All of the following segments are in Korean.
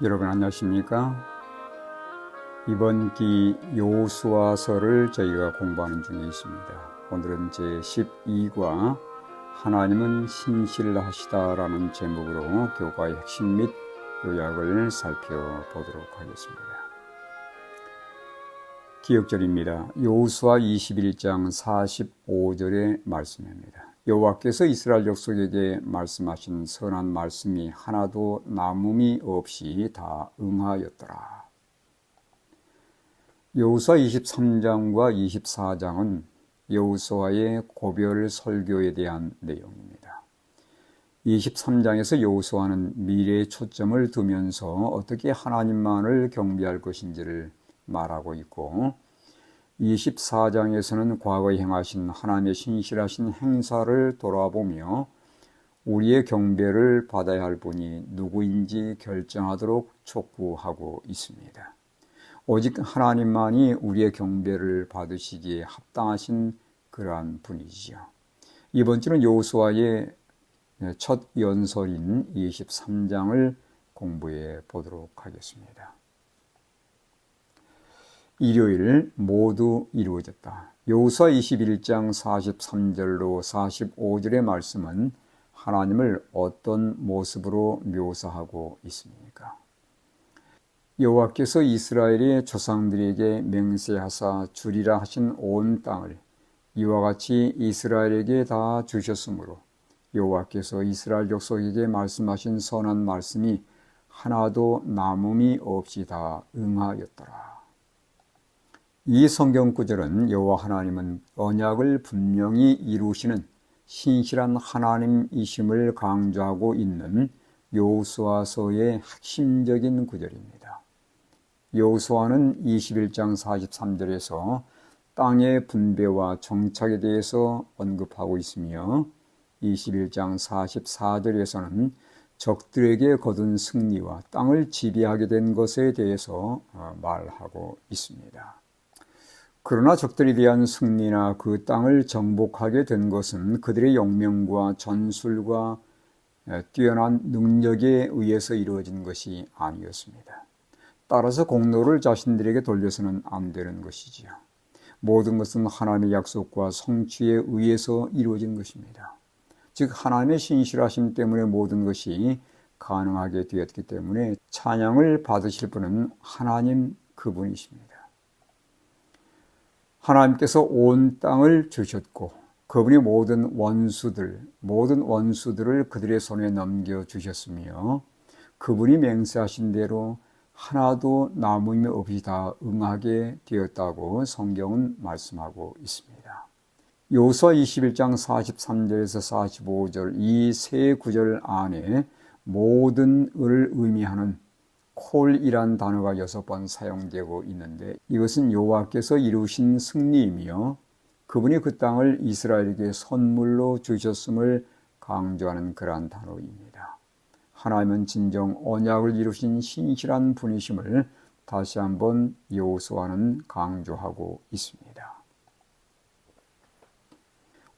여러분 안녕하십니까? 이번 기 여호수아서를 저희가 공부하는 중에 있습니다. 오늘은 제12과 하나님은 신실하시다라는 제목으로 교과의 핵심 및 요약을 살펴보도록 하겠습니다. 기억절입니다. 여호수아 21장 45절의 말씀입니다. 여호와께서 이스라엘 족속에게 말씀하신 선한 말씀이 하나도 남음이 없이 다 응하였더라. 여호수아 23장과 24장은 여호수아의 고별 설교에 대한 내용입니다. 23장에서 여호수아는 미래에 초점을 두면서 어떻게 하나님만을 경배할 것인지를 말하고 있고, 24장에서는 과거에 행하신 하나님의 신실하신 행사를 돌아보며 우리의 경배를 받아야 할 분이 누구인지 결정하도록 촉구하고 있습니다. 오직 하나님만이 우리의 경배를 받으시기에 합당하신 그러한 분이지요. 이번 주는 여호수아의 첫 연설인 23장을 공부해 보도록 하겠습니다. 일요일 모두 이루어졌다. 여호수아 21장 43절로 45절의 말씀은 하나님을 어떤 모습으로 묘사하고 있습니까? 여호와께서 이스라엘의 조상들에게 맹세하사 주리라 하신 온 땅을 이와 같이 이스라엘에게 다 주셨으므로 여호와께서 이스라엘 족속에게 말씀하신 선한 말씀이 하나도 남음이 없이 다 응하였더라. 이 성경 구절은 여호와 하나님은 언약을 분명히 이루시는 신실한 하나님이심을 강조하고 있는 여호수아서의 핵심적인 구절입니다. 여호수아는 21장 43절에서 땅의 분배와 정착에 대해서 언급하고 있으며 21장 44절에서는 적들에게 거둔 승리와 땅을 지배하게 된 것에 대해서 말하고 있습니다. 그러나 적들에 대한 승리나 그 땅을 정복하게 된 것은 그들의 용명과 전술과 뛰어난 능력에 의해서 이루어진 것이 아니었습니다. 따라서 공로를 자신들에게 돌려서는 안 되는 것이지요. 모든 것은 하나님의 약속과 성취에 의해서 이루어진 것입니다. 즉 하나님의 신실하심 때문에 모든 것이 가능하게 되었기 때문에 찬양을 받으실 분은 하나님 그분이십니다. 하나님께서 온 땅을 주셨고 그분이 모든 원수들을 그들의 손에 넘겨주셨으며 그분이 맹세하신 대로 하나도 남음이 없이 다 응하게 되었다고 성경은 말씀하고 있습니다. 여호수아 21장 43절에서 45절 이 세 구절 안에 모든을 의미하는 콜이란 단어가 6번 사용되고 있는데 이것은 여호와께서 이루신 승리이며 그분이 그 땅을 이스라엘에게 선물로 주셨음을 강조하는 그러한 단어입니다. 하나님은 진정 언약을 이루신 신실한 분이심을 다시 한번 여호수아는 강조하고 있습니다.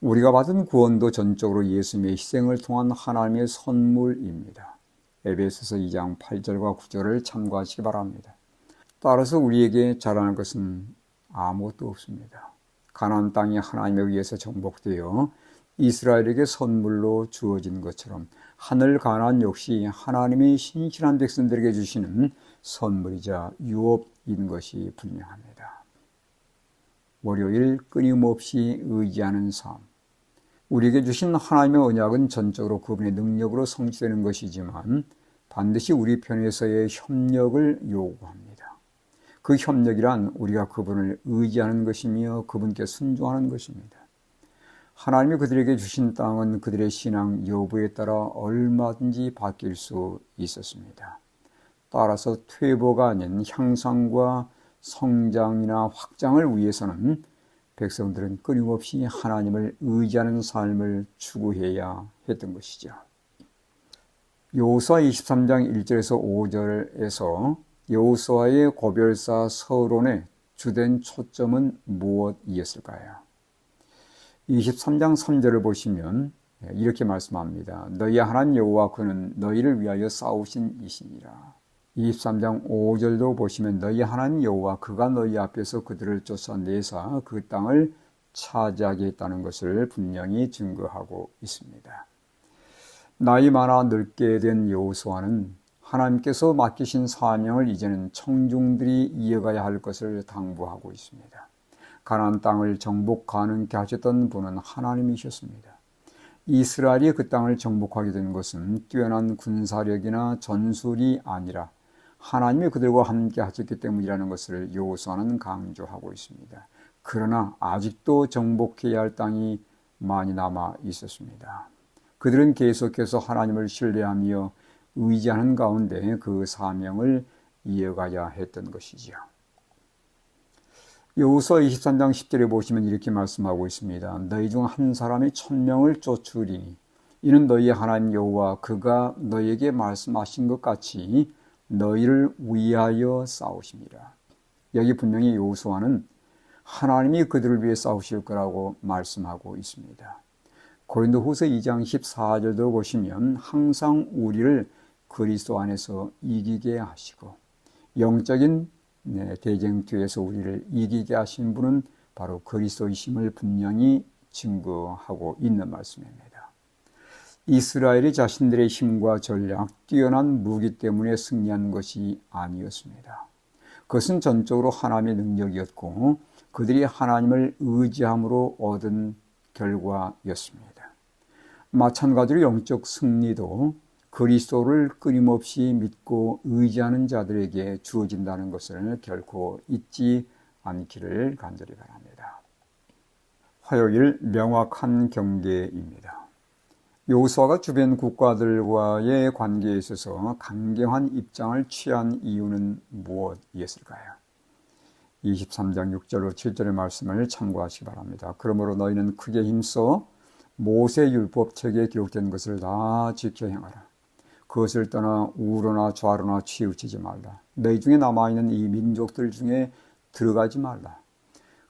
우리가 받은 구원도 전적으로 예수님의 희생을 통한 하나님의 선물입니다. 에베소서 2장 8절과 9절을 참고하시기 바랍니다. 따라서 우리에게 자랑할 것은 아무것도 없습니다. 가나안 땅이 하나님에 의해서 정복되어 이스라엘에게 선물로 주어진 것처럼 하늘 가나안 역시 하나님의 신실한 백성들에게 주시는 선물이자 유업인 것이 분명합니다. 월요일 끊임없이 의지하는 삶. 우리에게 주신 하나님의 언약은 전적으로 그분의 능력으로 성취되는 것이지만 반드시 우리 편에서의 협력을 요구합니다. 그 협력이란 우리가 그분을 의지하는 것이며 그분께 순종하는 것입니다. 하나님이 그들에게 주신 땅은 그들의 신앙 여부에 따라 얼마든지 바뀔 수 있었습니다. 따라서 퇴보가 아닌 향상과 성장이나 확장을 위해서는 백성들은 끊임없이 하나님을 의지하는 삶을 추구해야 했던 것이죠. 여호수아 23장 1절에서 5절에서 여호수아의 고별사 서론의 주된 초점은 무엇이었을까요? 23장 3절을 보시면 이렇게 말씀합니다. 너희 하나님 여호와 그는 너희를 위하여 싸우신 이시니라. 23장 5절도 보시면 너희 하나님 여호와 그가 너희 앞에서 그들을 쫓아내사 그 땅을 차지하게 했다는 것을 분명히 증거하고 있습니다. 나이 많아 늙게 된 여호수아는 하나님께서 맡기신 사명을 이제는 청중들이 이어가야 할 것을 당부하고 있습니다. 가나안 땅을 정복 가능케 하셨던 분은 하나님이셨습니다. 이스라엘이 그 땅을 정복하게 된 것은 뛰어난 군사력이나 전술이 아니라 하나님이 그들과 함께 하셨기 때문이라는 것을 여호수아는 강조하고 있습니다. 그러나 아직도 정복해야 할 땅이 많이 남아 있었습니다. 그들은 계속해서 하나님을 신뢰하며 의지하는 가운데 그 사명을 이어가야 했던 것이지요. 여호수아 23장 10절에 보시면 이렇게 말씀하고 있습니다. 너희 중 한 사람이 1000명을 쫓으리니 이는 너희의 하나님 여호와 그가 너희에게 말씀하신 것 같이 너희를 위하여 싸우심이라. 여기 분명히 여호수아는 하나님이 그들을 위해 싸우실 거라고 말씀하고 있습니다. 고린도후서 2장 14절도 보시면 항상 우리를 그리스도 안에서 이기게 하시고 영적인 대쟁투에서 우리를 이기게 하신 분은 바로 그리스도이심을 분명히 증거하고 있는 말씀입니다. 이스라엘이 자신들의 힘과 전략, 뛰어난 무기 때문에 승리한 것이 아니었습니다. 그것은 전적으로 하나님의 능력이었고 그들이 하나님을 의지함으로 얻은 결과였습니다. 마찬가지로 영적 승리도 그리스도를 끊임없이 믿고 의지하는 자들에게 주어진다는 것을 결코 잊지 않기를 간절히 바랍니다. 화요일 명확한 경계입니다. 여호수아가 주변 국가들과의 관계에 있어서 강경한 입장을 취한 이유는 무엇이었을까요? 23장 6절로 7절의 말씀을 참고하시기 바랍니다. 그러므로 너희는 크게 힘써 모세 율법책에 기록된 것을 다 지켜 행하라. 그것을 떠나 우로나 좌로나 치우치지 말라. 너희 중에 남아있는 이 민족들 중에 들어가지 말라.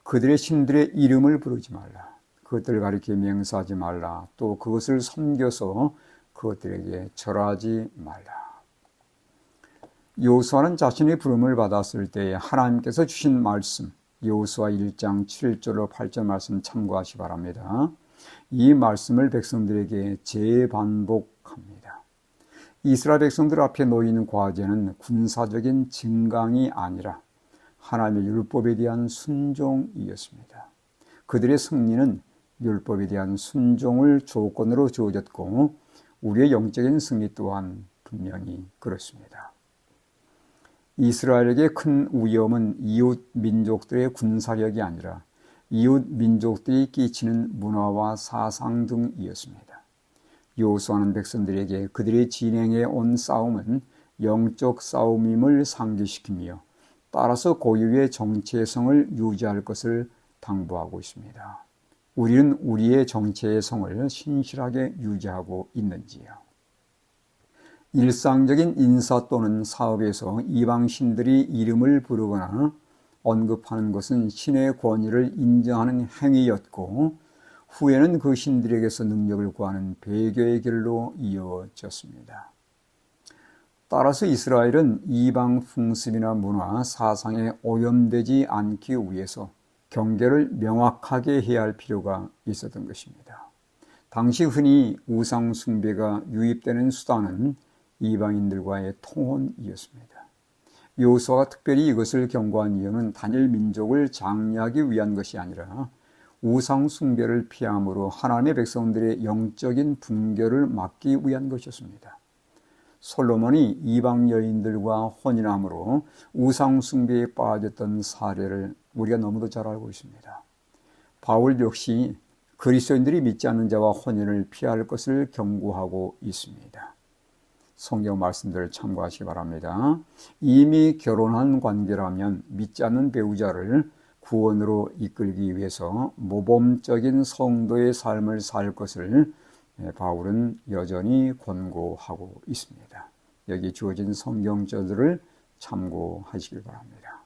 그들의 신들의 이름을 부르지 말라. 그것들을 가리켜 맹세하지 말라. 또 그것을 섬겨서 그것들에게 절하지 말라. 여호수아는 자신의 부름을 받았을 때 하나님께서 주신 말씀, 여호수아 1장 7절로 8절 말씀 참고하시기 바랍니다. 이 말씀을 백성들에게 재반복합니다. 이스라엘 백성들 앞에 놓이는 과제는 군사적인 증강이 아니라 하나님의 율법에 대한 순종이었습니다. 그들의 승리는 율법에 대한 순종을 조건으로 주어졌고 우리의 영적인 승리 또한 분명히 그렇습니다. 이스라엘에게 큰 위험은 이웃 민족들의 군사력이 아니라 이웃 민족들이 끼치는 문화와 사상 등이었습니다. 여호수아는 백성들에게 그들이 진행해 온 싸움은 영적 싸움임을 상기시키며 따라서 고유의 정체성을 유지할 것을 당부하고 있습니다. 우리는 우리의 정체성을 신실하게 유지하고 있는지요? 일상적인 인사 또는 사업에서 이방신들이 이름을 부르거나 언급하는 것은 신의 권위를 인정하는 행위였고 후에는 그 신들에게서 능력을 구하는 배교의 길로 이어졌습니다. 따라서 이스라엘은 이방 풍습이나 문화, 사상에 오염되지 않기 위해서 경계를 명확하게 해야 할 필요가 있었던 것입니다. 당시 흔히 우상 숭배가 유입되는 수단은 이방인들과의 통혼이었습니다. 여호수아가 특별히 이것을 경고한 이유는 단일 민족을 장려하기 위한 것이 아니라 우상 숭배를 피함으로 하나님의 백성들의 영적인 분결을 막기 위한 것이었습니다. 솔로몬이 이방 여인들과 혼인함으로 우상 숭배에 빠졌던 사례를 우리가 너무도 잘 알고 있습니다. 바울 역시 그리스도인들이 믿지 않는 자와 혼인을 피할 것을 경고하고 있습니다. 성경 말씀들을 참고하시기 바랍니다. 이미 결혼한 관계라면 믿지 않는 배우자를 구원으로 이끌기 위해서 모범적인 성도의 삶을 살 것을 바울은 여전히 권고하고 있습니다. 여기 주어진 성경절들을 참고하시기 바랍니다.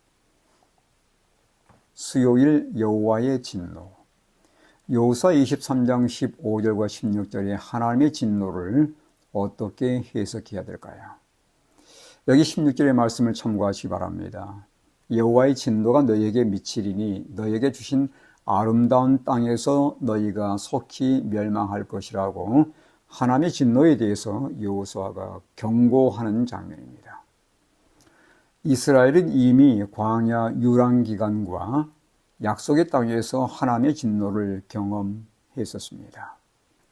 수요일 여호와의 진노. 여호수아 23장 15절과 16절에 하나님의 진노를 어떻게 해석해야 될까요? 여기 16절의 말씀을 참고하시기 바랍니다. 여호와의 진노가 너희에게 미치리니 너희에게 주신 아름다운 땅에서 너희가 속히 멸망할 것이라고 하나님의 진노에 대해서 여호수아가 경고하는 장면입니다. 이스라엘은 이미 광야 유랑 기간과 약속의 땅에서 하나님의 진노를 경험했었습니다.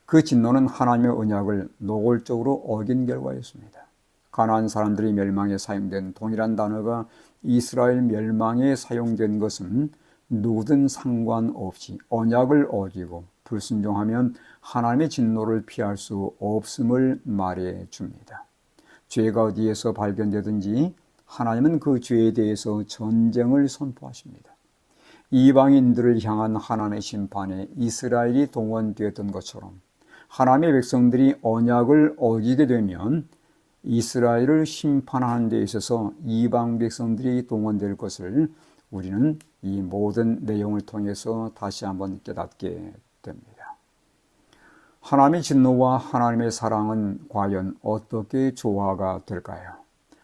그 진노는 하나님의 언약을 노골적으로 어긴 결과였습니다. 가나안 사람들이 멸망에 사용된 동일한 단어가 이스라엘 멸망에 사용된 것은 누구든 상관없이 언약을 어기고 불순종하면 하나님의 진노를 피할 수 없음을 말해 줍니다. 죄가 어디에서 발견되든지 하나님은 그 죄에 대해서 전쟁을 선포하십니다. 이방인들을 향한 하나님의 심판에 이스라엘이 동원되었던 것처럼 하나님의 백성들이 언약을 어기게 되면 이스라엘을 심판하는 데 있어서 이방 백성들이 동원될 것을 우리는 이 모든 내용을 통해서 다시 한번 깨닫게 됩니다. 하나님의 진노와 하나님의 사랑은 과연 어떻게 조화가 될까요?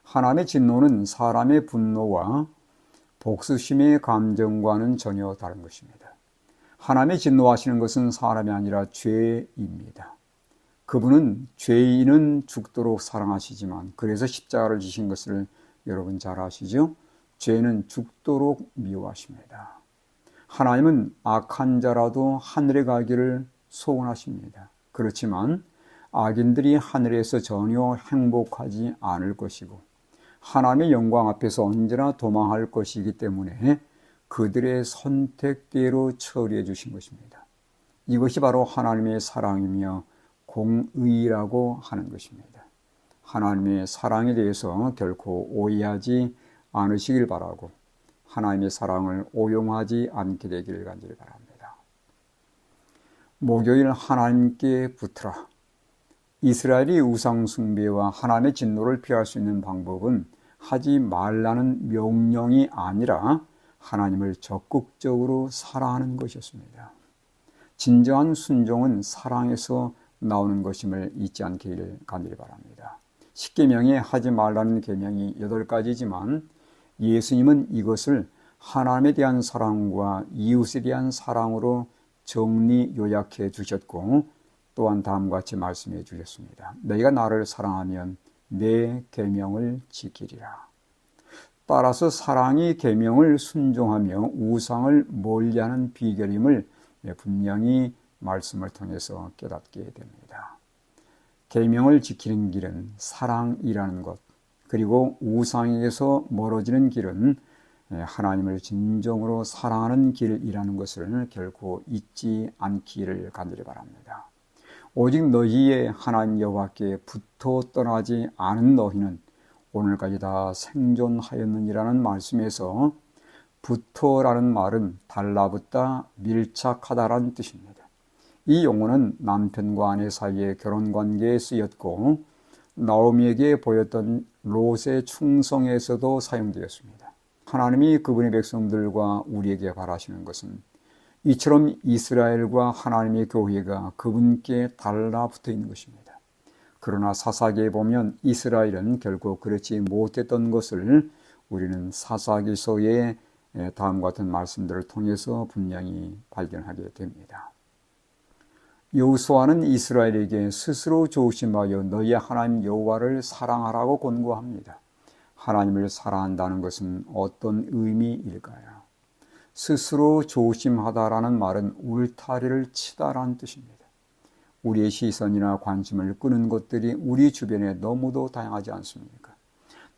하나님의 진노는 사람의 분노와 복수심의 감정과는 전혀 다른 것입니다. 하나님의 진노하시는 것은 사람이 아니라 죄입니다. 그분은 죄인은 죽도록 사랑하시지만 그래서 십자가를 지신 것을 여러분 잘 아시죠? 죄는 죽도록 미워하십니다. 하나님은 악한 자라도 하늘에 가기를 소원하십니다. 그렇지만 악인들이 하늘에서 전혀 행복하지 않을 것이고 하나님의 영광 앞에서 언제나 도망할 것이기 때문에 그들의 선택대로 처리해 주신 것입니다. 이것이 바로 하나님의 사랑이며 공의라고 하는 것입니다. 하나님의 사랑에 대해서 결코 오해하지 않으시길 바라고 하나님의 사랑을 오용하지 않게 되기를 간절히 바랍니다. 목요일 하나님께 붙으라. 이스라엘이 우상 숭배와 하나님의 진노를 피할 수 있는 방법은 하지 말라는 명령이 아니라 하나님을 적극적으로 사랑하는 것이었습니다. 진정한 순종은 사랑에서 나오는 것임을 잊지 않기를 간절히 바랍니다. 10계명에 하지 말라는 계명이 8가지지만 예수님은 이것을 하나님에 대한 사랑과 이웃에 대한 사랑으로 정리 요약해 주셨고 또한 다음과 같이 말씀해 주셨습니다. 너희가 나를 사랑하면 내 계명을 지키리라. 따라서 사랑이 계명을 순종하며 우상을 멀리하는 비결임을 분명히 말씀을 통해서 깨닫게 됩니다. 계명을 지키는 길은 사랑이라는 것, 그리고 우상에게서 멀어지는 길은 하나님을 진정으로 사랑하는 길이라는 것을 결코 잊지 않기를 간절히 바랍니다. 오직 너희의 하나님 여호와께 붙어 떠나지 않은 너희는 오늘까지 다 생존하였느니라는 말씀에서 붙어라는 말은 달라붙다, 밀착하다라는 뜻입니다. 이 용어는 남편과 아내 사이의 결혼관계에 쓰였고 나오미에게 보였던 롯의 충성에서도 사용되었습니다. 하나님이 그분의 백성들과 우리에게 바라시는 것은 이처럼 이스라엘과 하나님의 교회가 그분께 달라붙어 있는 것입니다. 그러나 사사기에 보면 이스라엘은 결국 그렇지 못했던 것을 우리는 사사기서의 다음과 같은 말씀들을 통해서 분명히 발견하게 됩니다. 여호수아는 이스라엘에게 스스로 조심하여 너희 하나님 여호와를 사랑하라고 권고합니다. 하나님을 사랑한다는 것은 어떤 의미일까요? 스스로 조심하다라는 말은 울타리를 치다라는 뜻입니다. 우리의 시선이나 관심을 끄는 것들이 우리 주변에 너무도 다양하지 않습니까?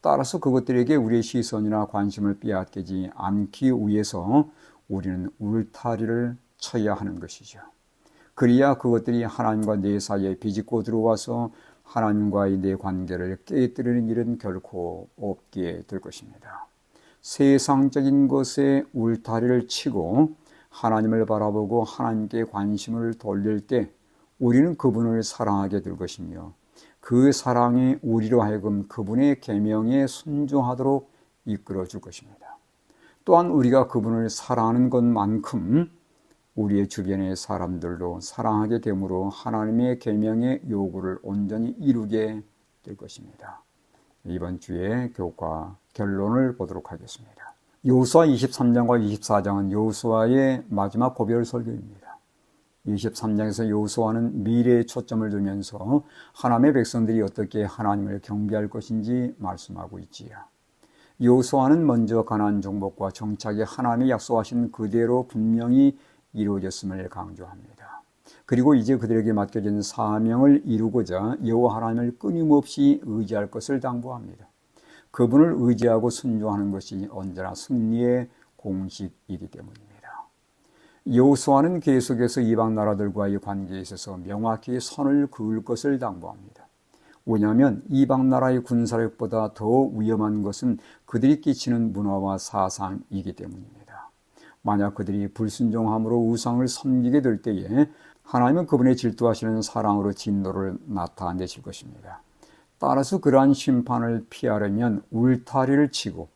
따라서 그것들에게 우리의 시선이나 관심을 빼앗기지 않기 위해서 우리는 울타리를 쳐야 하는 것이죠. 그래야 그것들이 하나님과 내 사이에 비집고 들어와서 하나님과의 내 관계를 깨뜨리는 일은 결코 없게 될 것입니다. 세상적인 것에 울타리를 치고 하나님을 바라보고 하나님께 관심을 돌릴 때 우리는 그분을 사랑하게 될 것이며 그 사랑이 우리로 하여금 그분의 계명에 순종하도록 이끌어 줄 것입니다. 또한 우리가 그분을 사랑하는 것만큼 우리의 주변의 사람들도 사랑하게 되므로 하나님의 계명의 요구를 온전히 이루게 될 것입니다. 이번 주에 교과 결론을 보도록 하겠습니다. 여호수아 23장과 24장은 여호수아의 마지막 고별 설교입니다. 23장에서 여호수아는 미래에 초점을 두면서 하나님의 백성들이 어떻게 하나님을 경배할 것인지 말씀하고 있지요. 여호수아는 먼저 가나안 정복과 정착이 하나님이 약속하신 그대로 분명히 이루어졌음을 강조합니다. 그리고 이제 그들에게 맡겨진 사명을 이루고자 여호와 하나님을 끊임없이 의지할 것을 당부합니다. 그분을 의지하고 순종하는 것이 언제나 승리의 공식이기 때문입니다. 여호수아는 계속해서 이방 나라들과의 관계에 있어서 명확히 선을 그을 것을 당부합니다. 왜냐하면 이방 나라의 군사력보다 더 위험한 것은 그들이 끼치는 문화와 사상이기 때문입니다. 만약 그들이 불순종함으로 우상을 섬기게 될 때에 하나님은 그분의 질투하시는 사랑으로 진노를 나타내실 것입니다. 따라서 그러한 심판을 피하려면 울타리를 치고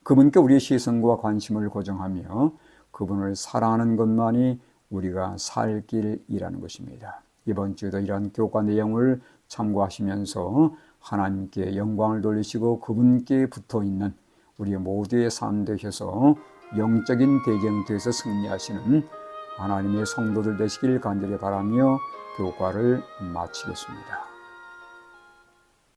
그분께 우리의 시선과 관심을 고정하며 그분을 사랑하는 것만이 우리가 살 길이라는 것입니다. 이번 주에도 이러한 교과 내용을 참고하시면서 하나님께 영광을 돌리시고 그분께 붙어있는 우리 모두의 삶 되셔서 영적인 대쟁투에서 승리하시는 하나님의 성도들 되시길 간절히 바라며 교과를 마치겠습니다.